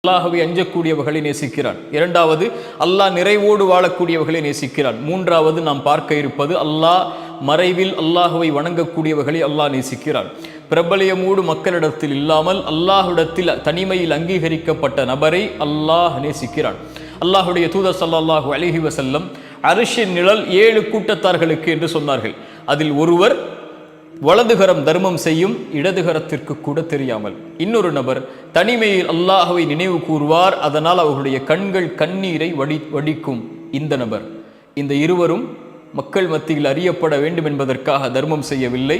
அல்லாஹ்வை அஞ்சக்கூடியவர்களை நேசிக்கிறான். இரண்டாவது, அல்லாஹ் நிறைவோடு வாழக்கூடியவர்களை நேசிக்கிறான். மூன்றாவது நாம் பார்க்க இருப்பது அல்லாஹ் மறைவில் அல்லாஹ்வை வணங்கக்கூடியவர்களை அல்லாஹ் நேசிக்கிறான். பிரபலியமோடு மக்களிடத்தில் இல்லாமல் அல்லாஹ்விடத்தில் தனிமையில் அங்கீகரிக்கப்பட்ட நபரை அல்லாஹ் நேசிக்கிறான். அல்லாஹுடைய தூதர் ஸல்லல்லாஹு அலைஹி வஸல்லம் அர்ஷின் நிழல் 7 கூட்டத்தார்களுக்கு என்று சொன்னார்கள். அதில் ஒருவர் வலதுகரம் தர்மம் செய்யும், இடதுகரத்திற்கு கூட தெரியாமல். இன்னொரு நபர் தனிமையில் அல்லாஹ்வை நினைவு கூறுவார், அதனால் அவர்களுடைய கண்கள் கண்ணீரை வடிக்கும். இந்த நபர், இந்த இருவரும் மக்கள் மத்தியில் அறியப்பட வேண்டும் என்பதற்காக தர்மம் செய்யவில்லை,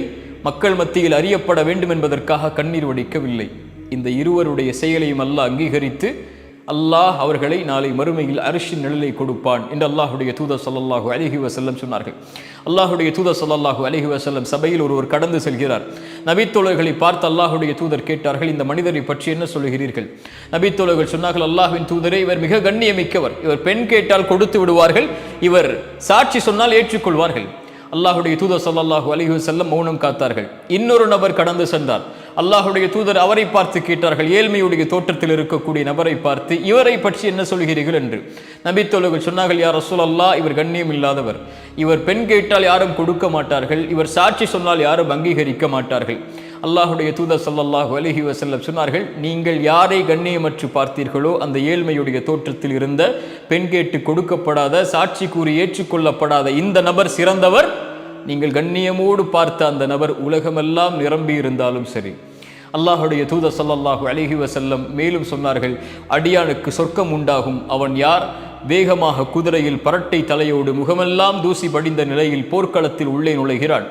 மக்கள் மத்தியில் அறியப்பட வேண்டும் என்பதற்காக கண்ணீர் வடிக்கவில்லை. இந்த இருவருடைய செயலையும் அல்லாஹ் அங்கீகரித்து அல்லாஹ் அவர்களை நாளை மறுமையில் அர்ஷின் நிழலை கொடுப்பான் என்று அல்லாஹுடைய தூதர் ஸல்லல்லாஹு அலைஹி வஸல்லம் சொன்னார்கள். அல்லாஹுடைய தூதர் ஸல்லல்லாஹு அலைஹி வஸல்லம் சபையில் ஒருவர் கடந்து செல்கிறார். நபித்தோழர்களை பார்த்து அல்லாஹுடைய தூதர் கேட்டார்கள், இந்த மனிதரை பற்றி என்ன சொல்கிறீர்கள்? நபித்தோழர்கள் சொன்னார்கள், அல்லாஹ்வின் தூதரே, இவர் மிக கண்ணியமிக்கவர், இவர் பெண் கேட்டால் கொடுத்து விடுவார்கள், இவர் சாட்சி சொன்னால் ஏற்றுக்கொள்வார்கள். அல்லாஹுடைய தூதர் ஸல்லல்லாஹு அலைஹி வஸல்லம் மௌனம் காத்தார்கள். இன்னொரு நபர் கடந்து சென்றார். அல்லாஹுடைய தூதர் அவரை பார்த்து கேட்டார்கள், ஏழ்மையுடைய தோற்றத்தில் இருக்கக்கூடிய நபரை பார்த்து, இவரை பற்றி என்ன சொல்கிறீர்கள் என்று. நபித்தோழர்கள் சொன்னார்கள், யா ரசூலல்லாஹ், இவர் கண்ணியம் இல்லாதவர், இவர் பெண் கேட்டால் யாரும் கொடுக்க மாட்டார்கள், இவர் சாட்சி சொன்னால் யாரும் அங்கீகரிக்க மாட்டார்கள். அல்லாஹுடைய தூதர் ஸல்லல்லாஹு அலைஹி வஸல்லம் சொன்னார்கள், நீங்கள் யாரை கண்ணியமற்று பார்த்தீர்களோ அந்த ஏழ்மையுடைய தோற்றத்தில் இருந்த, பெண் கேட்டு கொடுக்கப்படாத, சாட்சி கூறி ஏற்றுக்கொள்ளப்படாத இந்த நபர் சிறந்தவர். நீங்கள் கண்ணியமோடு பார்த்த அந்த நபர் உலகமெல்லாம் நிரம்பி இருந்தாலும் சரி. அல்லாஹுடைய தூதர் ஸல்லல்லாஹு அலைஹி வஸல்லம் மேலும் சொன்னார்கள், அடியானுக்கு சொர்க்கம் உண்டாகும். அவன் யார்? வேகமாக குதிரையில் பரட்டை தலையோடு முகமெல்லாம் தூசி படிந்த நிலையில் போர்க்களத்தில் உள்ளே நுழைகிறான்.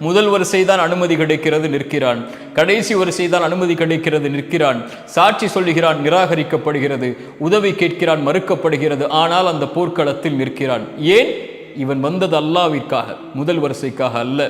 முதல் வரிசைதான் அனுமதி கிடைக்கிறது, நிற்கிறான். கடைசி வரிசைதான் அனுமதி கிடைக்கிறது, நிற்கிறான். சாட்சி சொல்லுகிறான், நிராகரிக்கப்படுகிறது. உதவி கேட்கிறான், மறுக்கப்படுகிறது. ஆனால் அந்த போர்க்களத்தில் நிற்கிறான். ஏன்? இவன் வந்தது அல்லாஹ்விற்காக, முதல் வரிசைக்காக அல்ல,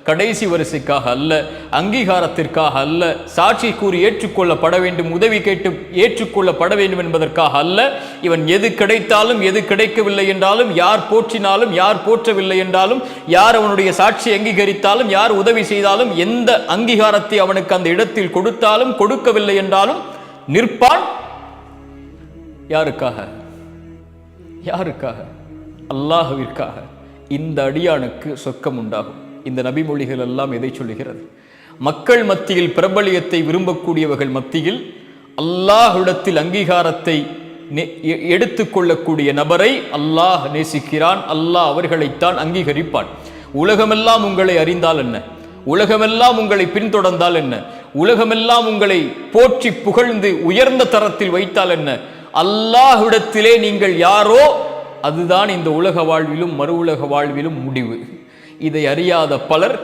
கடைசி வரிசைக்காக அல்ல, அங்கீகாரத்திற்காக அல்ல, சாட்சி கூறி ஏற்றுக்கொள்ளப்பட வேண்டும், உதவி கேட்டு ஏற்றுக்கொள்ளப்பட வேண்டும் என்பதற்காக அல்ல. இவன் எது கிடைத்தாலும் எது கிடைக்கவில்லை என்றாலும், யார் போற்றினாலும் யார் போற்றவில்லை என்றாலும், யார் அவனுடைய சாட்சி அங்கீகரித்தாலும் யார் உதவி செய்தாலும், எந்த அங்கீகாரத்தை அவனுக்கு அந்த இடத்தில் கொடுத்தாலும் கொடுக்கவில்லை என்றாலும் நிற்பான். யாருக்காக? யாருக்காக? அல்லாஹ்விற்காக. இந்த அடியானுக்கு சொர்க்கம் உண்டாகும். இந்த நபிமொழிகள் எல்லாம் எதை சொல்லுகிறது? மக்கள் மத்தியில் பிரபலியத்தை விரும்பக்கூடியவர்கள் மத்தியில் அல்லாஹ்விடத்தில் அங்கீகாரத்தை எடுத்துக்கொள்ளக்கூடிய நபரை அல்லாஹ் நேசிக்கிறான். அல்லாஹ் அவர்களைத்தான் அங்கீகரிப்பான். உலகமெல்லாம் உங்களை அறிந்தால் என்ன? உலகமெல்லாம் உங்களை பின்தொடர்ந்தால் என்ன? உலகமெல்லாம் உங்களை போற்றி புகழ்ந்து உயர்ந்த தரத்தில் வைத்தால் என்ன? அல்லாஹ்விடத்திலே நீங்கள் யாரோ அதுதான் இந்த உலக வாழ்விலும் மறு உலக வாழ்விலும் முடிவு. இதை அறியாத பலர்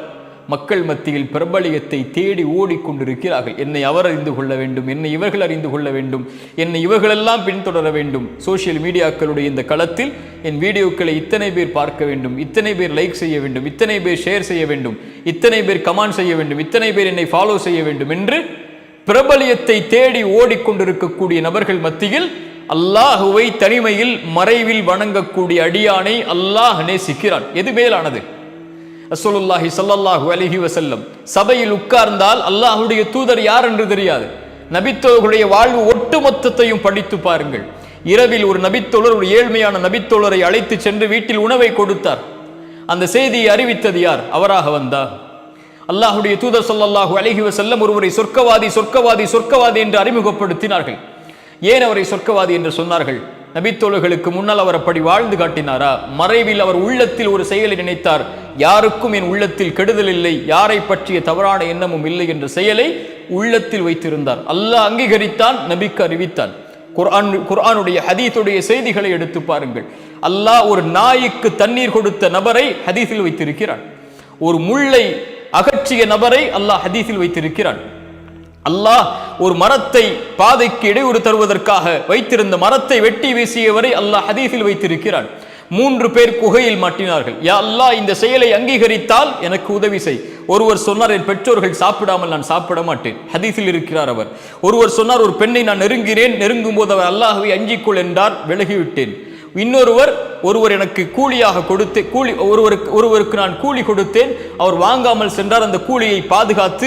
மக்கள் மத்தியில் பிரபலியத்தை தேடி ஓடிக்கொண்டிருக்கிறார்கள். என்னை அவர் அறிந்து கொள்ள வேண்டும், என்னை இவர்கள் அறிந்து கொள்ள வேண்டும், என்னை இவர்களெல்லாம் பின்தொடர வேண்டும். சோசியல் மீடியாக்களுடைய இந்த களத்தில் என் வீடியோக்களை இத்தனை பேர் பார்க்க வேண்டும், இத்தனை பேர் லைக் செய்ய வேண்டும், இத்தனை பேர் ஷேர் செய்ய வேண்டும், இத்தனை பேர் கமெண்ட் செய்ய வேண்டும், இத்தனை பேர் என்னை ஃபாலோ செய்ய வேண்டும் என்று பிரபலியத்தை தேடி ஓடிக்கொண்டிருக்கக்கூடிய நபர்கள் மத்தியில் அல்லாஹுவை தனிமையில் மறைவில் வணங்கக்கூடிய அடியானை அல்லாஹ் நேசிக்கிறான். எது மேலானது? ரசூலுல்லாஹி ஸல்லல்லாஹு அலைஹி வஸல்லம் சபையில் உட்கார்ந்தால் அல்லாஹ்வுடைய தூதர் யார் என்று தெரியாது. நபித்தோழர்களுடைய வாழ்வு ஒட்டுமொத்தத்தையும் படித்து பாருங்கள். இரவில் ஒரு நபித்தோழர், ஒரு ஏழ்மையான நபித்தோழரை அழைத்து சென்று வீட்டில் உணவை கொடுத்தார். அந்த செய்தியை அறிவித்தது யார்? அவராக வந்தார். அல்லாஹ்வுடைய தூதர் ஸல்லல்லாஹு அலைஹி வஸல்லம் ஒருவரை சொர்க்கவாதி சொர்க்கவாதி சொர்க்கவாதி என்று அறிமுகப்படுத்தினார்கள். ஏன் அவரை சொர்க்கவாதி என்று சொன்னார்கள்? நபித்தோழர்களுக்கு முன்னால் அவர் அப்படி வாழ்ந்து காட்டினாரா? மறைவில் அவர் உள்ளத்தில் ஒரு செயலை நினைத்தார், யாருக்கும் என் உள்ளத்தில் கெடுதல் இல்லை, யாரை பற்றிய தவறான எண்ணமும் இல்லை என்ற செயலை உள்ளத்தில் வைத்திருந்தார். அல்லாஹ் அங்கீகரித்தான், நபிக்கு அறிவித்தான். குர்ஆனுடைய ஹதீஸுடைய செய்திகளை எடுத்து பாருங்கள். அல்லாஹ் ஒரு நாய்க்கு தண்ணீர் கொடுத்த நபரை ஹதீஸில் வைத்திருக்கிறான். ஒரு முள்ளை அகற்றிய நபரை அல்லாஹ் ஹதீஸில் வைத்திருக்கிறான். அல்லாஹ் ஒரு மரத்தை பாதைக்கு இடையூறு தருவதற்காக வைத்திருந்த மரத்தை வெட்டி வீசியவரை அல்லாஹ் ஹதீஸில் வைத்திருக்கிறான். 3 பேர் குகையில் மாட்டினார்கள். யா அல்லாஹ், இந்த செயலை அங்கீகரித்தால் எனக்கு உதவி செய். ஒருவர் சொன்னார், என் பெற்றோர்கள் சாப்பிடாமல் நான் சாப்பிட மாட்டேன். ஹதீஸில் இருக்கிறார் அவர். ஒருவர் சொன்னார், ஒரு பெண்ணை நான் நெருங்கினேன், நெருங்கும் போது அவர் அல்லாஹ்வை அஞ்சிக்கொள் என்றார், விலகிவிட்டேன். ஒருவர் எனக்கு கூலியாக கொடுத்து ஒருவருக்கு நான் கூலி கொடுத்தேன், அவர் வாங்காமல் சென்றார். அந்த கூலியை பாதுகாத்து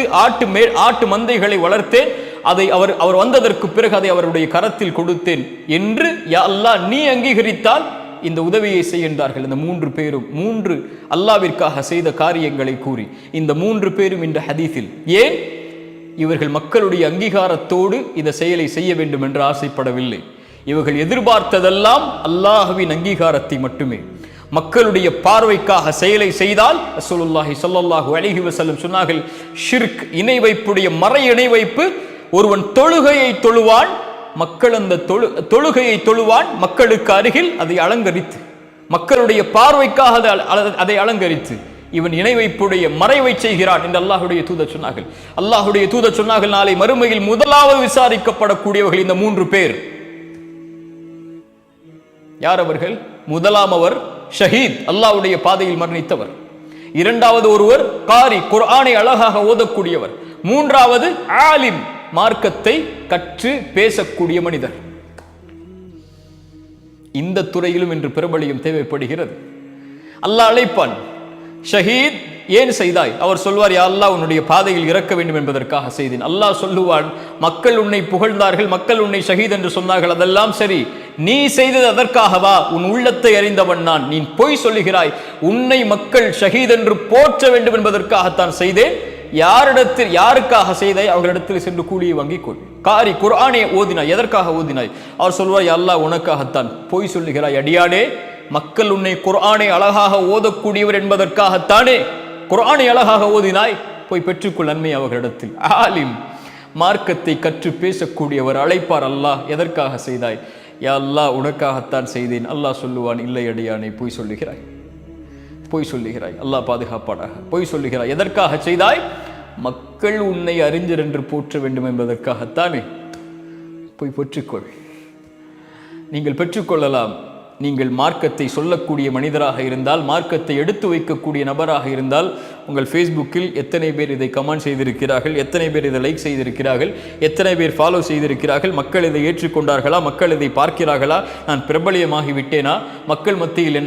ஆட்டு மந்தைகளை வளர்த்தேன். அதை அவர் வந்ததற்கு பிறகு அதை அவருடைய கரத்தில் கொடுத்தேன் என்று யா அல்லாஹ் நீ அங்கீகரித்தால் இந்த உதவியை செய்கின்றார்கள். இந்த 3 பேரும் 3 அல்லாவிற்காக செய்த காரியங்களை கூறி இந்த 3 பேரும் இந்த ஹதீஸில் ஏன் இவர்கள் மக்களுடைய அங்கீகாரத்தோடு இந்த செயலை செய்ய வேண்டும் என்று ஆசைப்படவில்லை. இவர்கள் எதிர்பார்த்ததெல்லாம் அல்லாஹ்வின் அங்கீகாரத்தை மட்டுமே. மக்களுடைய பார்வைக்காக செயலை செய்தால் ரசூலுல்லாஹி ஸல்லல்லாஹு அலைஹி வஸல்லம் சொன்னார்கள், ஷிர்க் இணை வைப்புடைய மறை இணை வைப்பு. ஒருவன் தொழுகையை தொழுவான், மக்கள் அந்த தொழுகையை தொழுவான் மக்களுக்கு அருகில் அதை அலங்கரித்து, மக்களுடைய பார்வைக்காக அதை அலங்கரித்து இவன் இணை வைப்புடைய மறைவை செய்கிறான் என்று அல்லாஹ்வுடைய தூதர் சொன்னார்கள். அல்லாஹ்வுடைய தூதர் சொன்னார்கள், நாளை மறுமையில் முதலாவது விசாரிக்கப்படக்கூடியவர்கள் இந்த 3 பேர். யார் அவர்கள்? முதலாம் அவர் ஷஹீத், அல்லாஹ்வுடைய பாதையில் மரணித்தவர். இரண்டாவது ஒருவர் காரி, குர்ஆனை அழகாக ஓதக்கூடியவர். மூன்றாவது ஆலிம், மார்க்கத்தை கற்று பேசக்கூடிய மனிதர். இந்த துறையிலும் இன்று பிரபலியம் தேவைப்படுகிறது. அல்லாஹ் அழைப்பான், ஷஹீத் ஏன் செய்தாய்? அவர் சொல்வார், யா அல்லாஹ் உன்னுடைய பாதையில் இறக்க வேண்டும் என்பதற்காக செய்தேன். அல்லாஹ் சொல்லுவான், மக்கள் உன்னை புகழ்ந்தார்கள், மக்கள் உன்னை ஷஹீத் என்று சொன்னார்கள், அதெல்லாம் சரி, நீ செய்தது அதற்காகவா? உன் உள்ளத்தை அறிந்தவன் நான். நீ பொய் சொல்லுகிறாய். உன்னை மக்கள் ஷஹீத் என்று போற்ற வேண்டும் என்பதற்காகத்தான் செய்தேன். யாருக்காக செய்தாய்? அவர்களிடத்தில் சென்று கூலியை வாங்கிக் கொள். காரி, குர்ஆனை ஓதினாய், எதற்காக ஓதினாய்? அவர் சொல்வார், யா அல்லாஹ் உனக்காகத்தான். பொய் சொல்லுகிறாய் அடியானே, மக்கள் உன்னை குர்ஆனை அழகாக ஓதக்கூடியவர் என்பதற்காகத்தானே குர்ஆனை அழகாக ஓதினாய், போய் பெற்றுக்கொள் நன்மை அவர்களிடத்தில். ஆலிம், மார்க்கத்தை கற்று பேசக்கூடியவர் அழைப்பார், அல்லாஹ் எதற்காக செய்தாய்? யா அல்லாஹ் உனக்காகத்தான் செய்தேன். அல்லாஹ் சொல்லுவான், இல்லை அடியானே, பொய் சொல்லுகிறாய், பொய் சொல்லுகிறாய். அல்லாஹ் பாதுகாப்பானாக. பொய் சொல்லுகிறாய். எதற்காக செய்தாய்? மக்கள் உன்னை அறிஞர் என்று போற்ற வேண்டும் என்பதற்காகத்தானே. போய் பெற்றுக்கொள். நீங்கள் பெற்றுக்கொள்ளலாம். நீங்கள் மார்க்கத்தை சொல்லக்கூடிய மனிதராக இருந்தால், மார்க்கத்தை எடுத்து வைக்கக்கூடிய நபராக இருந்தால், உங்கள் ஃபேஸ்புக்கில் எத்தனை பேர் இதை கமெண்ட் செய்திருக்கிறார்கள், எத்தனை பேர் இதை லைக் செய்திருக்கிறார்கள், எத்தனை பேர் ஃபாலோ செய்திருக்கிறார்கள், மக்கள் இதை ஏற்றுக்கொண்டார்களா, மக்கள் இதை பார்க்கிறார்களா, நான் பிரபலியமாகி விட்டேனா, மக்கள் மத்தியில்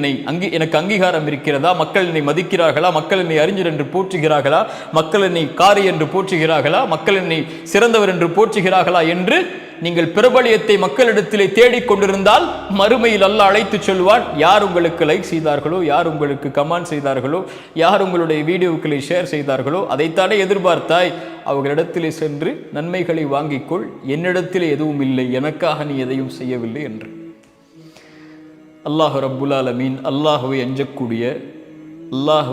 எனக்கு அங்கீகாரம் இருக்கிறதா, மக்கள் என்னை மதிக்கிறார்களா, மக்கள் என்னை அறிஞர் என்று போற்றுகிறார்களா, மக்கள் என்னை காரி என்று போற்றுகிறார்களா, மக்கள் என்னை சிறந்தவர் என்று போற்றுகிறார்களா என்று நீங்கள் பிரபலியத்தை மக்களிடத்திலே தேடிக்கொண்டிருந்தால் மறுமையில் அல்லாஹ் அழைத்து சொல்வான், யார் உங்களுக்கு லைக் செய்தார்களோ, யார் உங்களுக்கு கமெண்ட் செய்தார்களோ, யார் உங்களுடைய வீடியோக்களை ஷேர் செய்தார்களோ, அதைத்தானே எதிர்பார்த்தாய், அவர்களிடத்திலே சென்று நன்மைகளை வாங்கிக்கொள், என்னிடத்திலே எதுவும் இல்லை, எனக்காக நீ எதையும் செய்யவில்லை என்று. அல்லாஹ் ரப்புல் ஆலமீன் அல்லாஹுவை அஞ்சக்கூடிய, அல்லாஹ்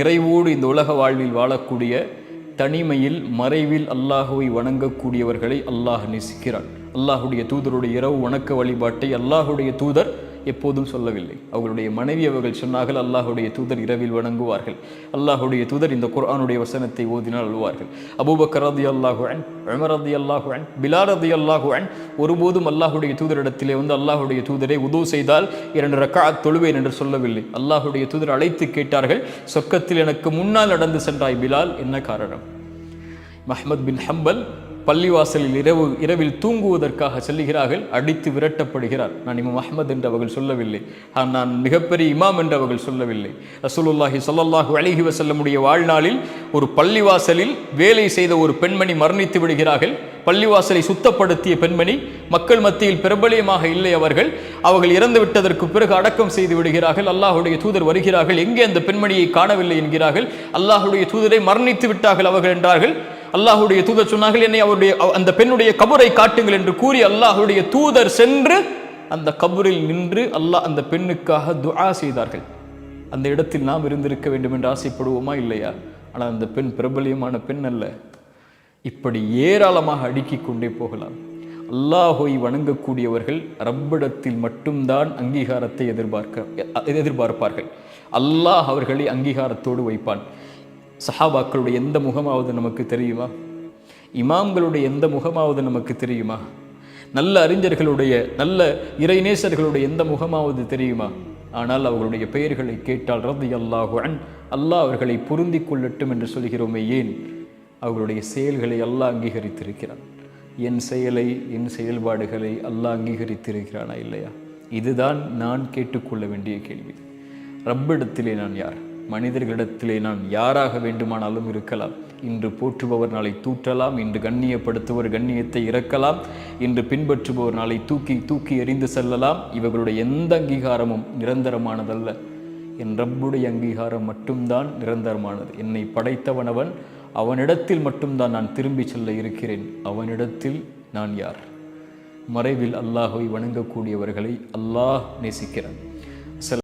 நிறைவோடு இந்த உலக வாழ்வில் வாழக்கூடிய, தனிமையில் மறைவில் அல்லாஹுவை வணங்கக்கூடியவர்களை அல்லாஹ் நேசிக்கிறான். அல்லாஹுடைய தூதருடைய இரவு வணக்க வழிபாட்டை அல்லாஹுடைய தூதர் எப்போதும் சொல்லவில்லை. அவர்களுடைய மனைவி அவர்கள் சொன்னார்கள், அல்லாஹுடைய தூதர் இரவில் வணங்குவார்கள். அல்லாஹுடைய தூதர் இந்த குர்ஆனுடைய வசனத்தை ஓதினால் அழுவார்கள். அபூபக்கர் ரலியல்லாஹு அன்ஹு, உமர் ரலியல்லாஹு அன்ஹு, பிலால் ரலியல்லாஹு அன்ஹு ஒருபோதும் அல்லாஹுடைய தூதரிடத்திலே வந்து, அல்லாஹுடைய தூதரை உது செய்தால் 2 ரக்அத் தொழுவேன் என்று சொல்லவில்லை. அல்லாஹுடைய தூதர் அழைத்து கேட்டார்கள், சொர்க்கத்தில் எனக்கு முன்னால் நடந்து சென்றாய் பிலால், என்ன காரணம்? அஹ்மத் பின் ஹம்பல் பள்ளிவாசலில் இரவில் தூங்குவதற்காக செல்லுகிறார்கள், அடித்து விரட்டப்படுகிறார். நான் இமாம் அஹ்மத் என்று அவர்கள் சொல்லவில்லை, நான் மிகப்பெரிய இமாம் என்று அவர்கள் சொல்லவில்லை. ரசூலுல்லாஹி ஸல்லல்லாஹு அலைஹி வஸல்லமுடைய வாழ்நாளில் ஒரு பள்ளிவாசலில் வேலை செய்த ஒரு பெண்மணி மரணித்து விடுகிறார்கள். பள்ளிவாசலை சுத்தப்படுத்திய பெண்மணி, மக்கள் மத்தியில் பிரபலியமாக இல்லை. அவர்கள் இறந்து விட்டதற்கு பிறகு அடக்கம் செய்து விடுகிறார்கள். அல்லாஹுடைய தூதர் வருகிறார்கள், எங்கே அந்த பெண்மணியை காணவில்லை என்கிறார்கள். அல்லாஹுடைய தூதரை மரணித்து விட்டார்கள் அவர்கள் என்றார்கள். அல்லாஹுடைய தூதர் சொன்னார்கள், என்னை அந்த பெண்ணுடைய கபரை காட்டுங்கள் என்று கூறி அல்லாஹுடைய தூதர் சென்று அந்த கபரில் நின்று அந்த பெண்ணுக்காக துஆ செய்தார்கள். அந்த இடத்தில் நாம் இருந்திருக்க வேண்டும் என்று ஆசைப்படுவோமா? இல்லையா? ஆனால் அந்த பெண் பிரபலியமான பெண் அல்ல. இப்படி ஏராளமாக அடுக்கிக் கொண்டே போகலாம். அல்லாஹை வணங்கக்கூடியவர்கள் ரப்பிடத்தில் மட்டும்தான் அங்கீகாரத்தை எதிர்பார்ப்பார்கள். அல்லாஹ் அவர்களை அங்கீகாரத்தோடு வைப்பான். சஹாபாக்களுடைய எந்த முகமாவது நமக்கு தெரியுமா? இமாம்களுடைய எந்த முகமாவது நமக்கு தெரியுமா? நல்ல அறிஞர்களுடைய, நல்ல இறைநேசர்களுடைய எந்த முகமாவது தெரியுமா? ஆனால் அவர்களுடைய பெயர்களை கேட்டால் ரலியல்லாஹு அன்ஹு, அல்லாஹ் அவர்களை பொருந்தி கொள்ளட்டும் என்று சொல்கிறோமே, ஏன்? அவர்களுடைய செயல்களை அல்லாஹ் அங்கீகரித்திருக்கிறான். என் செயலை, என் செயல்பாடுகளை அல்லாஹ் அங்கீகரித்திருக்கிறானா இல்லையா? இதுதான் நான் கேட்டுக்கொள்ள வேண்டிய கேள்வி. ரப்பிடத்திலே நான் யார்? மனிதர்களிடத்திலே நான் யாராக வேண்டுமானாலும் இருக்கலாம். இன்று போற்றுபவர் நாளை தூற்றலாம், இன்று கண்ணியப்படுத்துவர் கண்ணியத்தை இறக்கலாம், இன்று பின்பற்றுபவர் நாளை தூக்கி தூக்கி எறிந்து செல்லலாம். இவர்களுடைய எந்த அங்கீகாரமும் நிரந்தரமானதல்ல. என் ரப்புடைய அங்கீகாரம் மட்டும்தான் நிரந்தரமானது. என்னை படைத்தவனவன், அவனிடத்தில் மட்டும்தான் நான் திரும்பி செல்ல இருக்கிறேன். அவனிடத்தில் நான் யார்? மறைவில் அல்லாஹை வணங்கக்கூடியவர்களை அல்லாஹ் நேசிக்கிறான்.